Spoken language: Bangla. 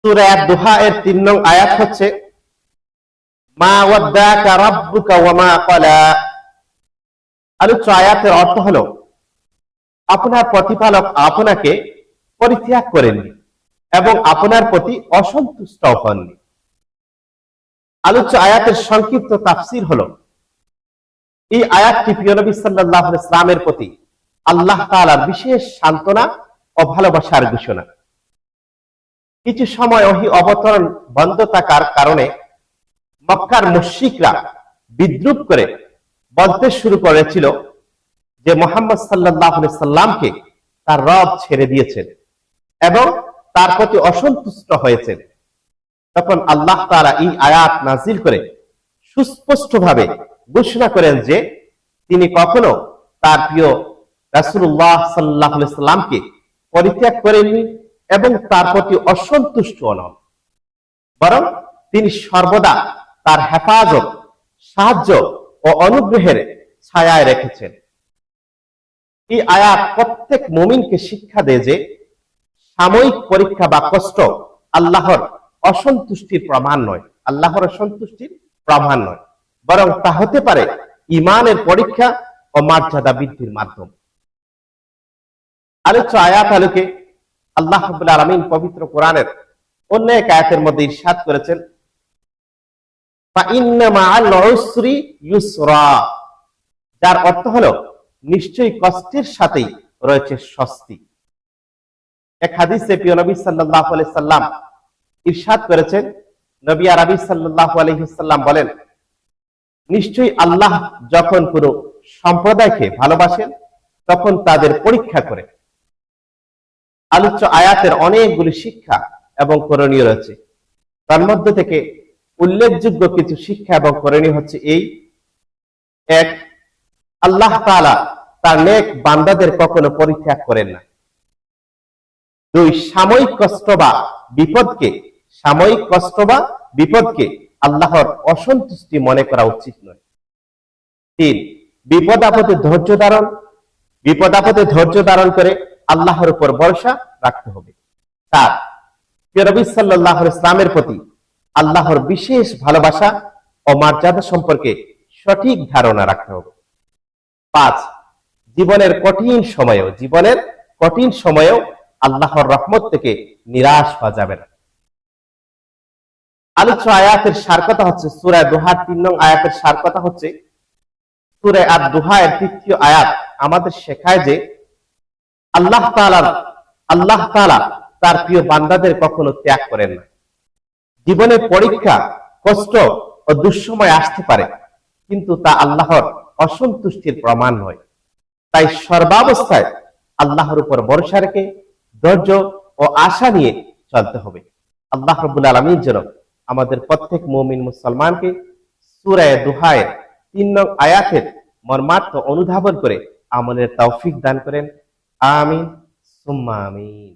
সূরা দুহা এর 3 নং আয়াত হচ্ছে মা ওয়াদ্দাকা রাব্বুকা ওয়া মা ক্বালা। আলোচ্য আয়াতের অর্থ হলো আপনার প্রতিপালক আপনাকে পরিত্যাগ করেননি এবং আপনার প্রতি অসন্তুষ্ট হননি। আলোচ্য আয়াতের সংক্ষিপ্ত তাফসীর হলো এই আয়াতটি প্রিয় নবী সাল্লাল্লাহু আলাইহি ওয়াসাল্লামের প্রতি আল্লাহ তাআলার বিশেষ সান্ত্বনা ও ভালোবাসার ঘোষণা। কিছু সময় ওহী অবতরণ বন্ধ থাকার কারণে মক্কার মুশরিকরা বিদ্রূপ করে বলতে শুরু করেছিল যে মুহাম্মদ সাল্লাল্লাহু আলাইহি সাল্লামকে তার রব ছেড়ে দিয়েছেন এবং তার প্রতি অসন্তুষ্ট হয়েছেন। তখন আল্লাহ তাআলা এই আয়াত নাযিল করে সুস্পষ্টভাবে ঘোষণা করেন যে তিনি কখনো তার প্রিয় রাসূলুল্লাহ সাল্লাল্লাহু আলাইহি সাল্লামকে পরিত্যাগ করেননি এবং তার প্রতি অসন্তুষ্ট নন, বরং তিনি সর্বদা তার হেফাজত, সাহায্য ও অনুগ্রহের ছায়ায় রেখেছেন। এই আয়াত প্রত্যেক মুমিনকে শিক্ষা দেয় যে সাময়িক পরীক্ষা বা কষ্ট আল্লাহর অসন্তুষ্টির প্রমাণ নয়, আল্লাহর অসন্তুষ্টির প্রমাণ নয়, বরং তা হতে পারে ঈমানের পরীক্ষা ও মর্যাদা বৃদ্ধির মাধ্যম। আলোচ্য আয়াত আলোকে আল্লাহ রাব্বুল আলামিন পবিত্র কোরআনের অন্য এক আয়াতের মধ্যে ইরশাদ করেছেন ফাইন্না মাআল উসরি ইউসরা, যার অর্থ হলো নিশ্চয়ই কষ্টের সাথেই রয়েছে স্বস্তি। এক হাদিসে প্রিয় নবী সাল্লাল্লাহু আলাইহি সাল্লাম ইরশাদ করেছেন, নবী আরবি সাল্লাল্লাহু আলাইহি সাল্লাম বলেন, নিশ্চয়ই আল্লাহ যখন কোনো সম্প্রদায়কে ভালোবাসেন তখন তাদের পরীক্ষা করে। আলোচ্য আয়াতের অনেকগুলি শিক্ষা এবং করণীয় রয়েছে। তার মধ্যে থেকে উল্লেখযোগ্য কিছু শিক্ষা এবং করণীয় হচ্ছে এই: এক, আল্লাহ তাআলা তার নেক বান্দাদের কখনো পরিত্যাগ করেন না। দুই, সাময়িক কষ্ট বা বিপদকে আল্লাহর অসন্তুষ্টি মনে করা উচিত নয়। তিন, বিপদ আপদে ধৈর্য ধারণ করে আল্লাহর উপর ভরসা রাখতে হবে। চার, প্রিয় নবী সাল্লাল্লাহু আলাইহি ওয়াসাল্লামের প্রতি আল্লাহর বিশেষ ভালোবাসা ও মর্যাদা সম্পর্কে সঠিক ধারণা রাখতে হবে। পাঁচ, জীবনের কঠিন সময়েও আল্লাহর রহমত থেকে নিরাশ হওয়া যাবে না। আলোচ্য আয়াতের সার কথা হচ্ছে সূরা দুহার 3 নং আয়াতের সার কথা হচ্ছে সূরা আদ-দুহা এর 3য় আয়াত আমাদের শেখায় যে আল্লাহ তাআলা তার প্রিয় বান্দাদের কখনো ত্যাগ করেন না। জীবনে পরীক্ষা, কষ্ট ও দুঃসময় আসতে পারে, কিন্তু তা আল্লাহর অসন্তুষ্টির প্রমাণ নয়। তাই সর্বাবস্থায় আল্লাহর উপর ভরসা রেখে ধৈর্য ও আশা নিয়ে চলতে হবে। আল্লাহ রাব্বুল আলামিন যেন আমাদের প্রত্যেক মুমিন মুসলমানকে সূরা দুহা এর 3 নং আয়াতের মর্মার্থ অনুধাবন করে আমলের তৌফিক দান করেন। আমিন সুম্মা আমিন।